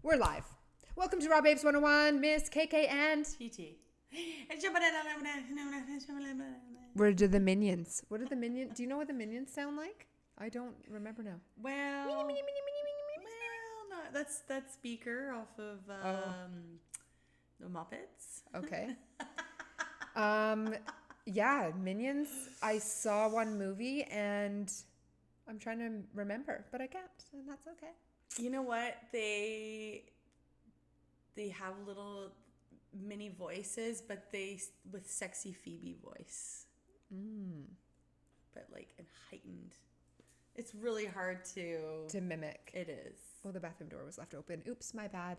We're live. Welcome to Raw Babes 101, Miss KK and TT. Where do the minions? What are the minions? Do you know what the minions sound like? I don't remember now. Well, no, that's Beaker off of the Muppets. Okay. Yeah, Minions. I saw one movie and I'm trying to remember, but I can't, and that's okay. You know what? They have little mini voices, but they with sexy Phoebe voice. But like and heightened. It's really hard to mimic. It is. Oh, the bathroom door was left open. Oops, my bad.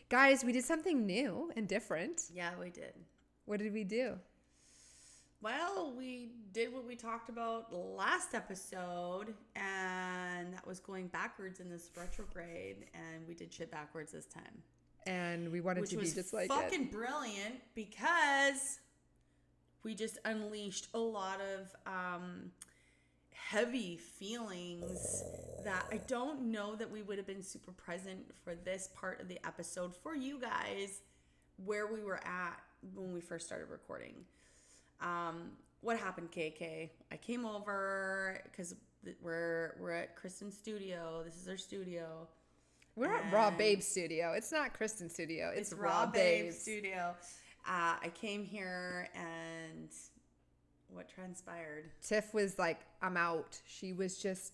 Guys, we did something new and different. Yeah, we did. What did we do? Well, we did what we talked about last episode, and that was going backwards in this retrograde, and we did shit backwards this time. And we wanted to be just like fucking brilliant because we just unleashed a lot of heavy feelings that I don't know that we would have been super present for this part of the episode for you guys where we were at when we first started recording. What happened, KK? I came over because we're at Kristen's studio. This is our studio. We're at Raw Babe Studio. It's not Kristen Studio. It's Raw Babe Studio. I came here and what transpired? Tiff was like, I'm out. She was just...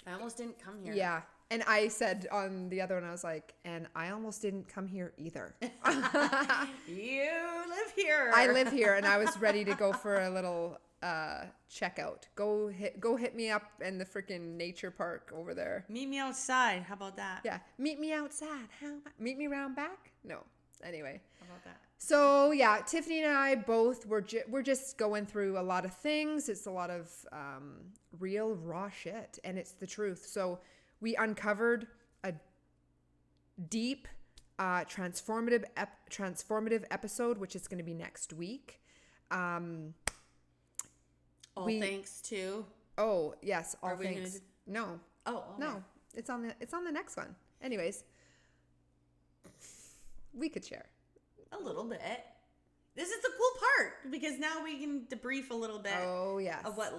I almost didn't come here. Yeah. And I said on the other one, I was like, and I almost didn't come here either. You live here. I live here, and I was ready to go for a little checkout. Go hit me up in the freaking nature park over there. Meet me outside. How about that? Yeah. Meet me outside. Meet me round back? No. Anyway. How about that? So, yeah, Tiffany and I both we're just going through a lot of things. It's a lot of real raw shit, and it's the truth. So we uncovered a deep, transformative episode, which is going to be next week. Thanks to. Oh yes, all Are we thanks. No. Oh okay. No, it's on the next one. Anyways, we could share a little bit. This is the cool part because now we can debrief a little bit. Oh yes. Of what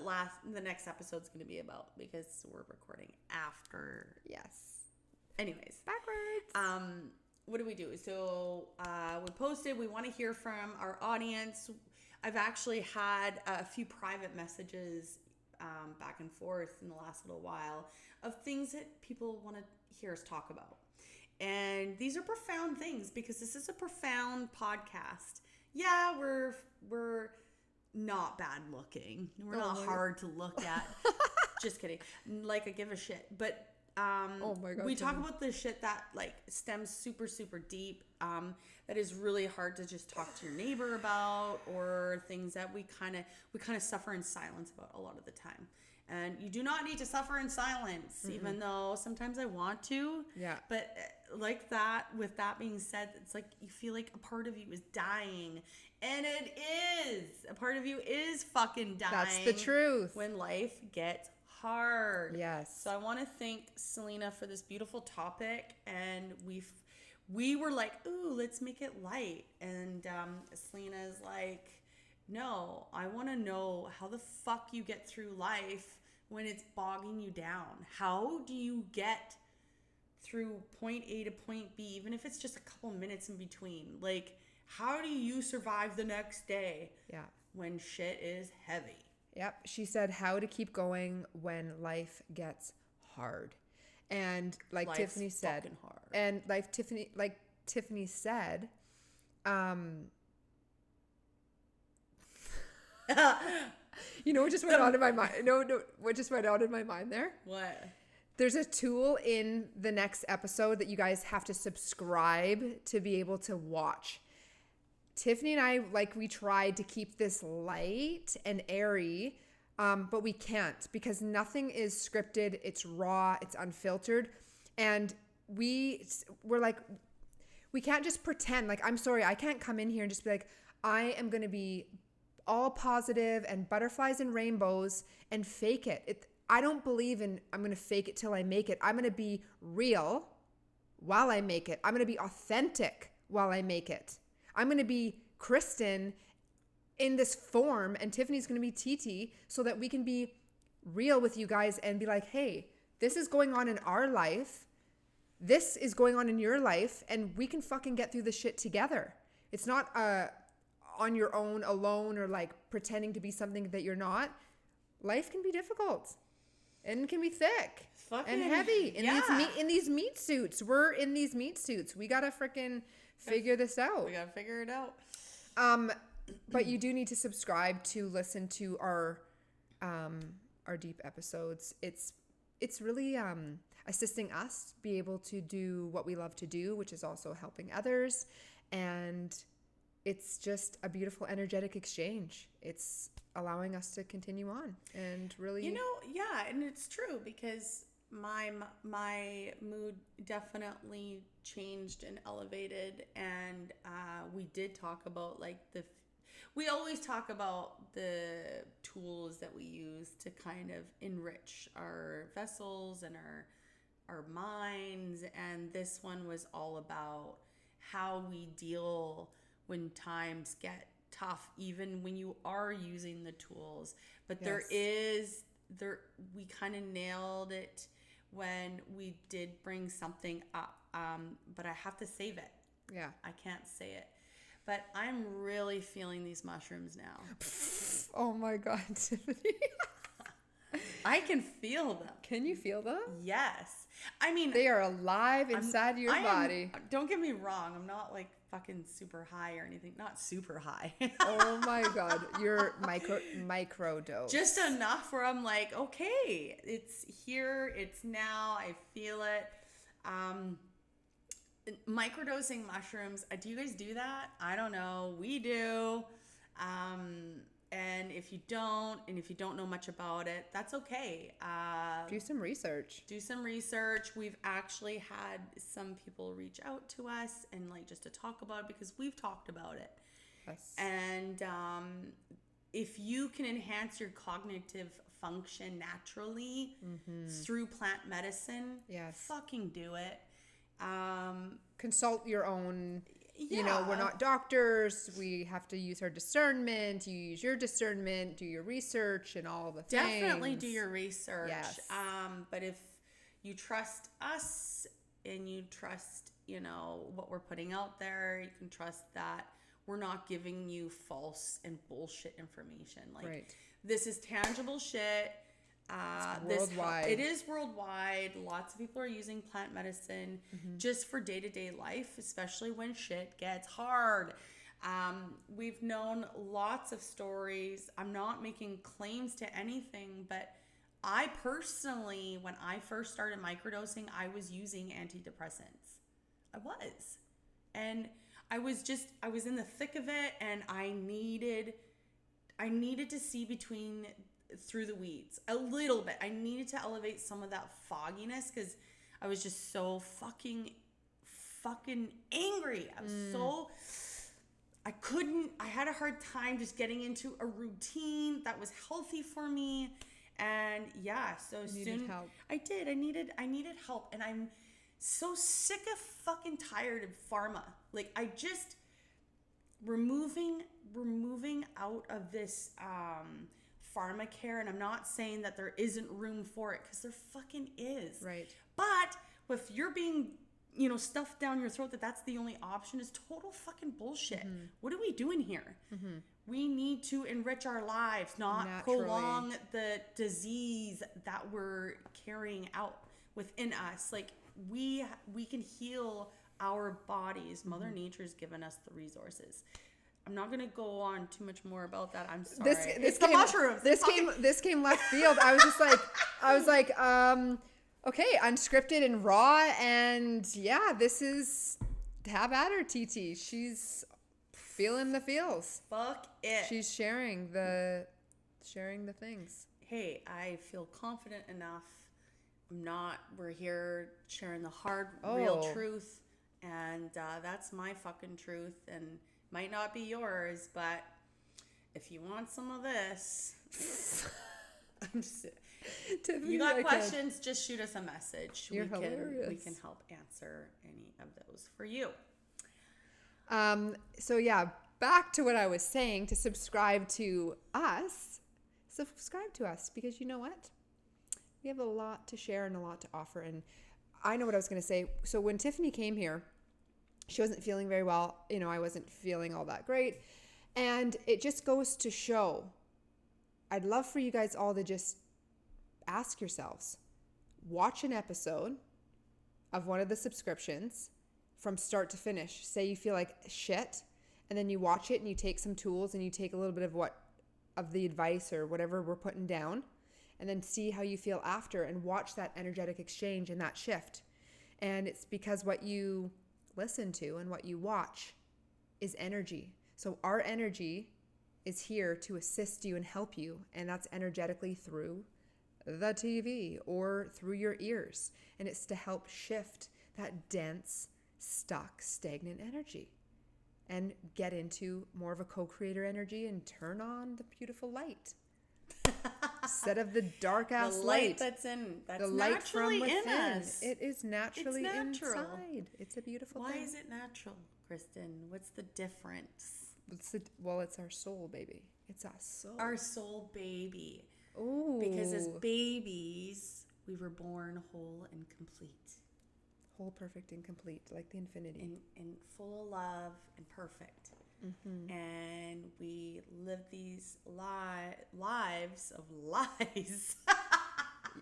the next episode's going to be about because we're recording after. Yes. Anyways, backwards. What do we do? So we posted. We want to hear from our audience. I've actually had a few private messages back and forth in the last little while of things that people want to hear us talk about. And these are profound things because this is a profound podcast. Yeah, we're not bad looking. We're not hard to look at. Just kidding. Like I give a shit. But oh my God, we talk about the shit that like stems super, super deep. That is really hard to just talk to your neighbor about, or things that we kind of suffer in silence about a lot of the time. And you do not need to suffer in silence, even though sometimes I want to. Yeah. But like that, with that being said, it's like you feel like a part of you is dying. And it is. A part of you is fucking dying. That's the truth. When life gets hard. Yes. So I want to thank Selena for this beautiful topic. And we were like, ooh, let's make it light. And Selena is like, no, I want to know how the fuck you get through life when it's bogging you down. How do you get through point A to point B, even if it's just a couple minutes in between? Like, how do you survive the next day? Yeah. When shit is heavy? Yep. She said how to keep going when life gets hard. And like Life's Tiffany said, hard. And like Tiffany said, you know what just went on in my mind? No, what just went on in my mind there? What? There's a tool in the next episode that you guys have to subscribe to be able to watch. Tiffany and I, we tried to keep this light and airy, but we can't because nothing is scripted. It's raw. It's unfiltered. And we're like, we can't just pretend. Like, I'm sorry, I can't come in here and just be like, I am going to be all positive and butterflies and rainbows and fake it. I don't believe in I'm going to fake it till I make it. I'm going to be real while I make it. I'm going to be authentic while I make it. I'm going to be Kristen in this form, and Tiffany's going to be TT, so that we can be real with you guys and be like, hey, this is going on in our life. This is going on in your life, and we can fucking get through this shit together. It's not on your own, alone, or like pretending to be something that you're not. Life can be difficult and can be thick and heavy in these meat suits. We're in these meat suits. We gotta freaking figure this out. We gotta figure it out. But you do need to subscribe to listen to our deep episodes. It's really assisting us be able to do what we love to do, which is also helping others. And it's just a beautiful energetic exchange. It's allowing us to continue on and really, and it's true, because my mood definitely changed and elevated, and we did talk about we always talk about the tools that we use to kind of enrich our vessels and our minds, and this one was all about how we deal when times get tough, even when you are using the tools. But Yes. we kind of nailed it when we did bring something up, but I have to save it. Yeah. I can't say it, but I'm really feeling these mushrooms now. Oh my God, Tiffany. I can feel them. Can you feel them? Yes. I mean, They are alive inside your body. Don't get me wrong. I'm not like fucking super high or anything. Not super high. Oh my God. You're micro dose. Just enough where I'm like, okay, it's here. It's now. I feel it. Microdosing mushrooms. Do you guys do that? I don't know. We do. And if you don't know much about it, that's okay. Do some research. We've actually had some people reach out to us and just to talk about it, because we've talked about it. Yes. And if you can enhance your cognitive function naturally through plant medicine, Yes. fucking do it. Consult your own. We're not doctors. We have to use our discernment. You use your discernment, do your research and all the things. Definitely do your research. Yes. But if you trust us and you trust, what we're putting out there, you can trust that we're not giving you false and bullshit information. Right. This is tangible shit. Worldwide. It is worldwide. Lots of people are using plant medicine just for day-to-day life, especially when shit gets hard. We've known lots of stories. I'm not making claims to anything, but I personally, when I first started microdosing, I was using antidepressants. I was. And I was in the thick of it, and I needed to see through the weeds a little bit. I needed to elevate some of that fogginess, because I was just so fucking angry. I had a hard time just getting into a routine that was healthy for me. And help. I needed help, and I'm so sick of fucking tired of pharma. I just removing out of this pharmacare, and I'm not saying that there isn't room for it, because there fucking is. Right. But if you're being, stuffed down your throat that's the only option, is total fucking bullshit. What are we doing here? We need to enrich our lives, not Naturally. prolong the disease that we're carrying out within us. We can heal our bodies. Mother Nature's given us the resources. I'm not gonna go on too much more about that. I'm sorry. This came, mushrooms. This came left field. I was like, okay, unscripted and raw, and this is have at her, TT. She's feeling the feels. Fuck it. She's sharing the things. Hey, I feel confident enough. We're here sharing the hard, real truth, and that's my fucking truth, and might not be yours, but if you want some of this, I'm just, Tiffany, you got I can't. questions, just shoot us a message. You're we hilarious. can help answer any of those for you. So yeah, back to what I was saying, to subscribe to us. Subscribe to us because you know what? We have a lot to share and a lot to offer. And I know what I was going to say. So when Tiffany came here, she wasn't feeling very well. You know, I wasn't feeling all that great. And it just goes to show, I'd love for you guys all to just ask yourselves, watch an episode of one of the subscriptions from start to finish. Say you feel like shit, and then you watch it and you take some tools and you take a little bit of the advice or whatever we're putting down, and then see how you feel after and watch that energetic exchange and that shift. And it's because what you listen to and what you watch is energy. So our energy is here to assist you and help you, and that's energetically through the TV or through your ears. And it's to help shift that dense, stuck, stagnant energy and get into more of a co-creator energy and turn on the beautiful light. Instead of the dark ass light. That's the light from naturally in within. us. It is naturally It's natural. inside. It's a beautiful Why thing. is it natural, Kristen? What's the difference? It's our soul, baby. It's our soul. Our soul baby. Ooh. Because as babies, we were born whole and complete. Whole, perfect, and complete, like the infinity. And full of love and perfect. Mm-hmm. And we live these lives of lies.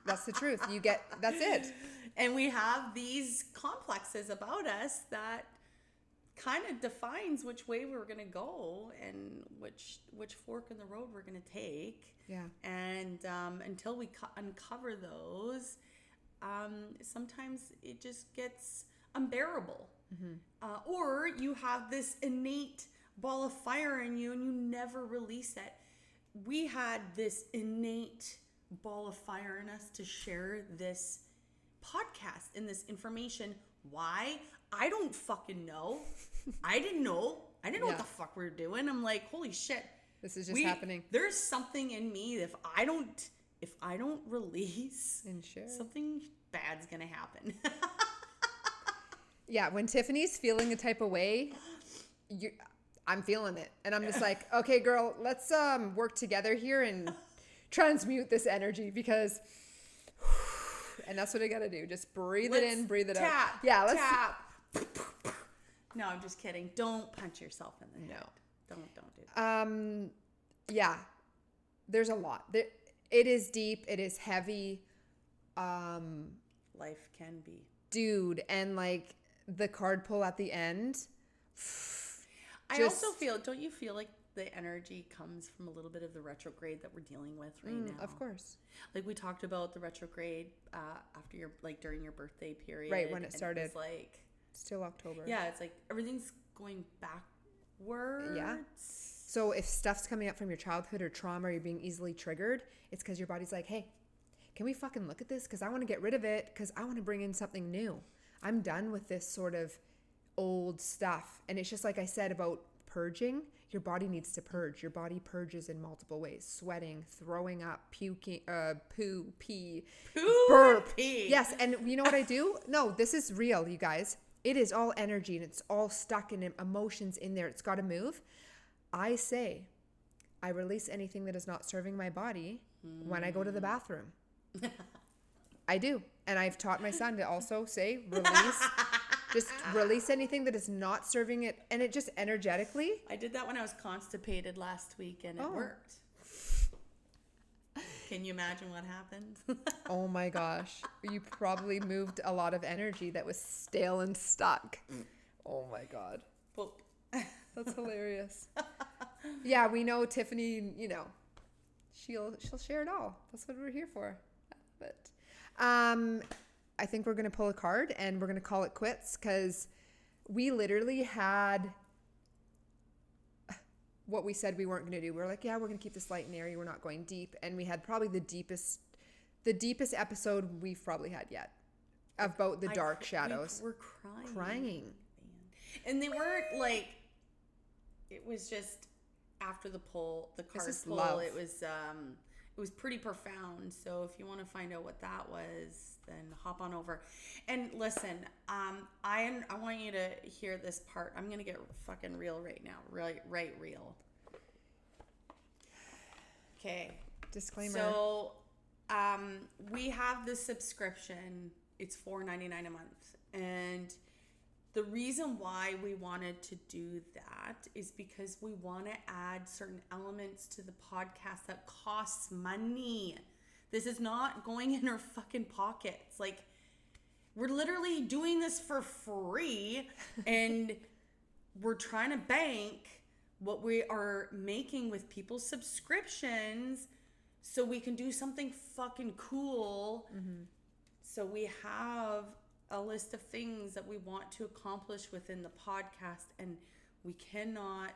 That's the truth. That's it. And we have these complexes about us that kind of defines which way we're going to go and which fork in the road we're going to take. Yeah. And until we uncover those, sometimes it just gets unbearable. Mm-hmm. Or you have this innate ball of fire in you and you never release it. We had this innate ball of fire in us to share this podcast and this information. Why? I don't fucking know. I didn't know what the fuck we were doing. I'm like, holy shit. This is just happening. There's something in me that if I don't release and share, something bad's gonna happen. Yeah, when Tiffany's feeling the type of way, I'm feeling it. And I'm just like, okay, girl, let's work together here and transmute this energy because and that's what I gotta do. Just breathe it in, breathe it out. Yeah, let's tap. No, I'm just kidding. Don't punch yourself in the head. Don't do that. Yeah. There's a lot. It is deep. It is heavy. Life can be. Dude, and like the card pull at the end. Don't you feel like the energy comes from a little bit of the retrograde that we're dealing with right now? Of course. Like we talked about the retrograde after during your birthday period. Right, when it started. It was like still October. Yeah, it's like everything's going backwards. Yeah. So if stuff's coming up from your childhood or trauma, or you're being easily triggered, it's because your body's like, hey, can we fucking look at this? Because I want to get rid of it because I want to bring in something new. I'm done with this sort of old stuff. And it's just like I said about purging. Your body needs to purge. Your body purges in multiple ways. Sweating, throwing up, puking, pee, burp. Pee. Yes, and you know what I do? No, this is real, you guys. It is all energy and it's all stuck in emotions in there. It's got to move. I say, I release anything that is not serving my body when I go to the bathroom. I do. And I've taught my son to also say, just release anything that is not serving it. And it just energetically. I did that when I was constipated last week and it worked. Can you imagine what happened? Oh my gosh. You probably moved a lot of energy that was stale and stuck. Oh my God. Boop. That's hilarious. Yeah, we know Tiffany, she'll share it all. That's what we're here for. But I think we're going to pull a card and we're going to call it quits because we literally had what we said we weren't going to do. We were like, yeah, we're going to keep this light and airy. We're not going deep. And we had probably the deepest episode we've probably had yet about the dark shadows. We're crying. Man. And they weren't like, it was just after the card pull. Love. It was pretty profound. So if you want to find out what that was, then hop on over. And listen, I want you to hear this part. I'm gonna get fucking real right now, right real. Okay. Disclaimer. So, we have this subscription. It's $4.99 a month, and the reason why we wanted to do that is because we want to add certain elements to the podcast that costs money. This is not going in our fucking pockets. Like, we're literally doing this for free, and we're trying to bank what we are making with people's subscriptions so we can do something fucking cool. Mm-hmm. So we have a list of things that we want to accomplish within the podcast, and we cannot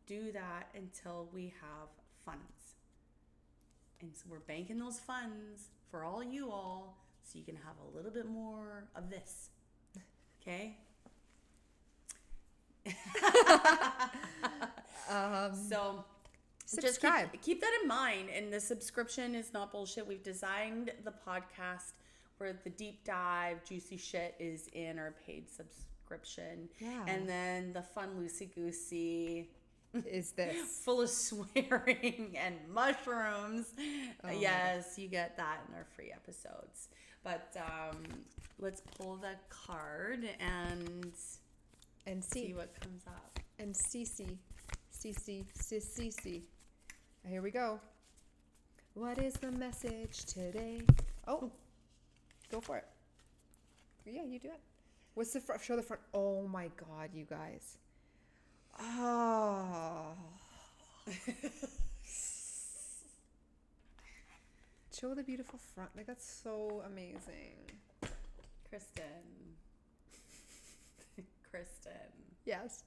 do that until we have funds. And so we're banking those funds for all you all so you can have a little bit more of this. Okay? So subscribe. Just keep that in mind. And the subscription is not bullshit. We've designed the podcast where the deep dive, juicy shit is in our paid subscription. Yeah. And then the fun, loosey-goosey is this. Full of swearing and mushrooms. Oh, yes, you get that in our free episodes. But let's pull the card and see what comes up. And CC. Here we go. What is the message today? Oh, go for it. Yeah, you do it. What's the front? Show the front. Oh my God, you guys. Oh. Show the beautiful front. Like, that's so amazing. Kristen. Yes.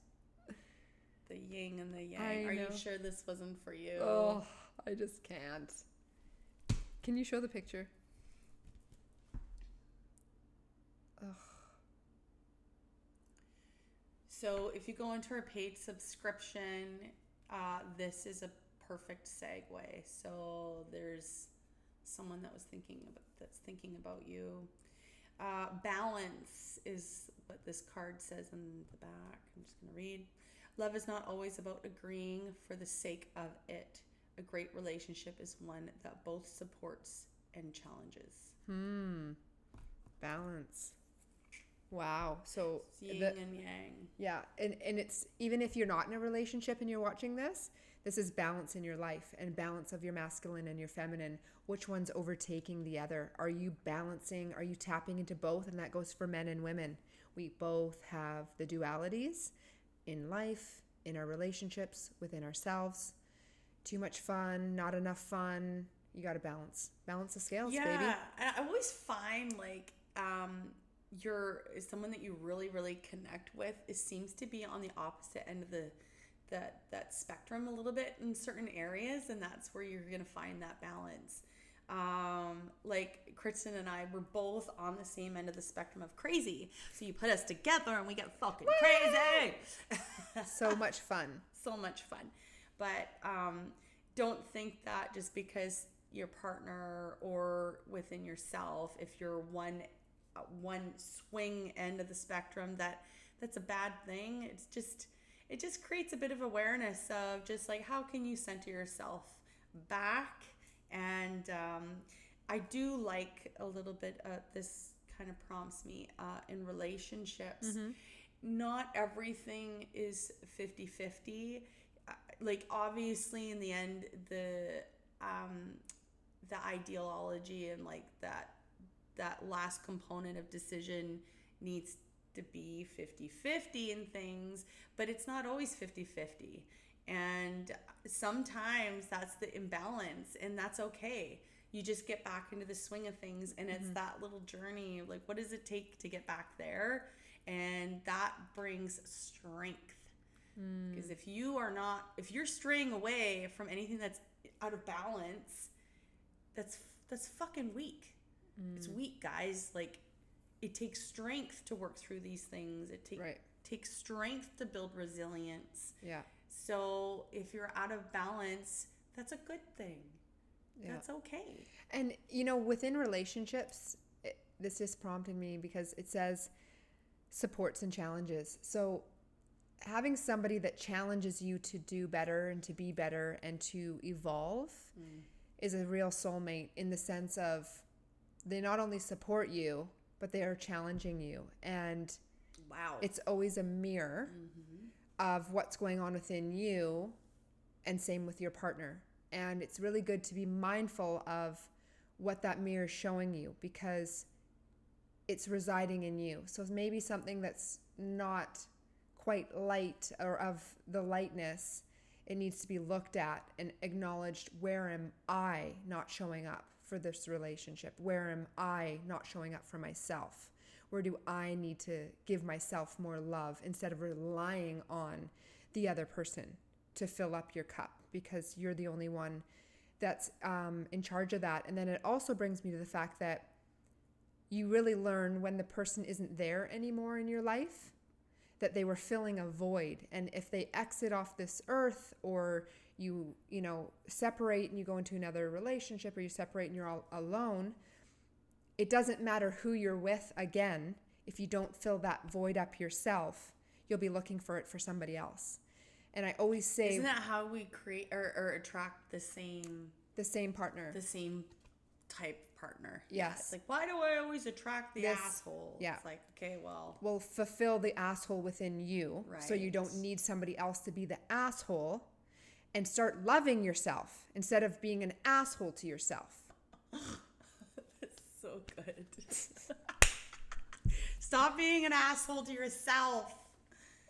The yin and the yang. Are you sure this wasn't for you? Oh, I just can't. Can you show the picture? Ugh. So if you go into our paid subscription, this is a perfect segue. So there's someone that's thinking about you. Balance is what this card says in the back. I'm just going to read. Love is not always about agreeing for the sake of it. A great relationship is one that both supports and challenges. Balance. Wow. So yin and yang. Yeah, and it's, even if you're not in a relationship and you're watching this is balance in your life and balance of your masculine and your feminine. Which one's overtaking the other? Are you balancing? Are you tapping into both? And that goes for men and women. We both have the dualities in life, in our relationships, within ourselves. Too much fun, not enough fun. You got to balance the scales, baby. Yeah, I always find like you're someone that you really, really connect with. It seems to be on the opposite end of that spectrum a little bit in certain areas, and that's where you're gonna find that balance. Like Kristen and I were both on the same end of the spectrum of crazy. So you put us together and we get fucking crazy. So much fun. So much fun. But don't think that just because your partner or within yourself, if you're one swing end of the spectrum, that's a bad thing. It just creates a bit of awareness of just like, how can you center yourself back? And I do like a little bit this kind of prompts me in relationships. Mm-hmm. Not everything is 50-50. Like, obviously in the end, the ideology and like that last component of decision needs to be 50-50 in things, but it's not always 50-50. And sometimes that's the imbalance, and that's okay. You just get back into the swing of things, and it's that little journey of like, what does it take to get back there? And that brings strength. Because if you're straying away from anything that's out of balance, that's fucking weak. It's weak, guys. Like, it takes strength to work through these things. It takes strength to build resilience. Yeah. So if you're out of balance, that's a good thing. That's okay. And, within relationships, this just prompted me because it says supports and challenges. So having somebody that challenges you to do better and to be better and to evolve is a real soulmate, in the sense of they not only support you, but they are challenging you. And wow, it's always a mirror of what's going on within you, and same with your partner. And it's really good to be mindful of what that mirror is showing you, because it's residing in you. So maybe something that's not quite light, or of the lightness, it needs to be looked at and acknowledged. Where am I not showing up for this relationship? Where am I not showing up for myself? Where do I need to give myself more love, instead of relying on the other person to fill up your cup, because you're the only one that's in charge of that. And then it also brings me to the fact that you really learn when the person isn't there anymore in your life, that they were filling a void. And if they exit off this earth, or you separate and you go into another relationship, or you separate and you're all alone, it doesn't matter who you're with again. If you don't fill that void up yourself, you'll be looking for it for somebody else. And I always say, isn't that how we create or attract the same partner, the same type partner? Yes. Yeah, it's like, why do I always attract the asshole? Yeah. It's like, okay, well, fulfill the asshole within you, right. So you don't need somebody else to be the asshole, and start loving yourself instead of being an asshole to yourself. That's so good. Stop being an asshole to yourself.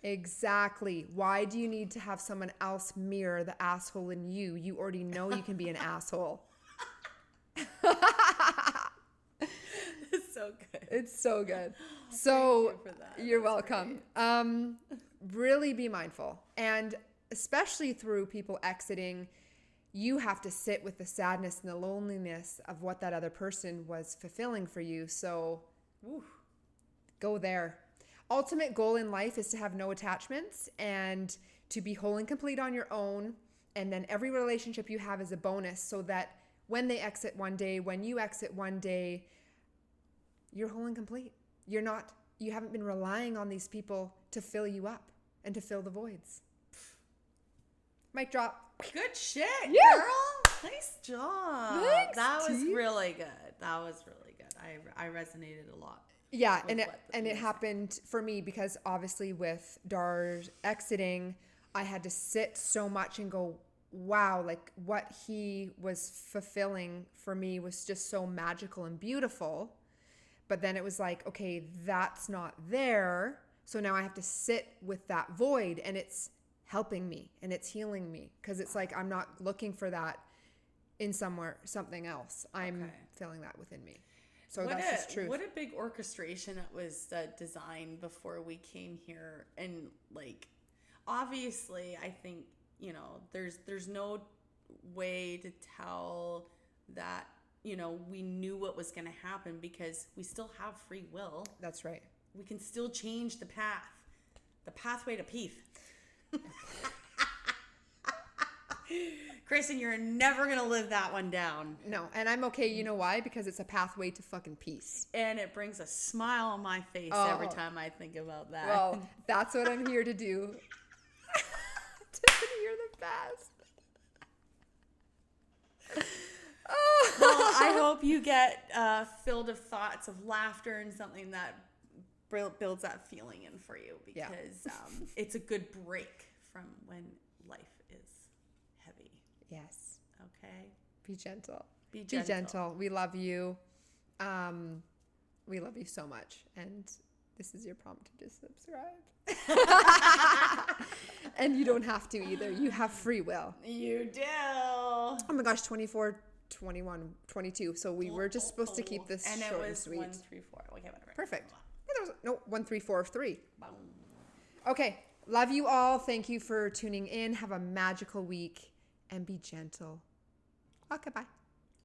Exactly. Why do you need to have someone else mirror the asshole in you? You already know you can be an asshole. It's so good. It's so good. So thank you for that. You're That's welcome. Really be mindful. And especially through people exiting, you have to sit with the sadness and the loneliness of what that other person was fulfilling for you. So go there. Ultimate goal in life is to have no attachments and to be whole and complete on your own. And then every relationship you have is a bonus, so that when they exit one day, when you exit one day, you're whole and complete. You haven't been relying on these people to fill you up and to fill the voids. Mic drop. Good shit, Yeah. girl. Nice job. Thanks, that was T. really good. That was really good. I resonated a lot. Yeah, with and it happened for me because obviously with Dar's exiting, I had to sit so much and go, wow, like what he was fulfilling for me was just so magical and beautiful. But then it was like, okay, that's not there. So now I have to sit with that void, and it's helping me and it's healing me, because it's like I'm not looking for that in something else. I'm feeling that within me. So that's just truth. What a big orchestration it was designed before we came here. And like, obviously, I think, there's no way to tell that, we knew what was going to happen, because we still have free will. That's right. We can still change the pathway to peace. Kristen, you're never going to live that one down. No, and I'm okay. You know why? Because it's a pathway to fucking peace. And it brings a smile on my face every time I think about that. Well, that's what I'm here to do. Tiffany, you're the best. Well, I hope you get filled of thoughts of laughter and something that builds that feeling in for you, because it's a good break from when life is heavy. Yes. Okay. Be gentle. Be gentle. We love you. We love you so much. And this is your prompt to just subscribe. And you don't have to either. You have free will. You do. Oh my gosh, 24, 21, 22. So we were just supposed to keep this and short it and was sweet. 1, 3, 4. Okay, whatever. Perfect. Yeah, there was 1, 3, 4, 3. Boom. Okay. Love you all. Thank you for tuning in. Have a magical week and be gentle. Okay, bye.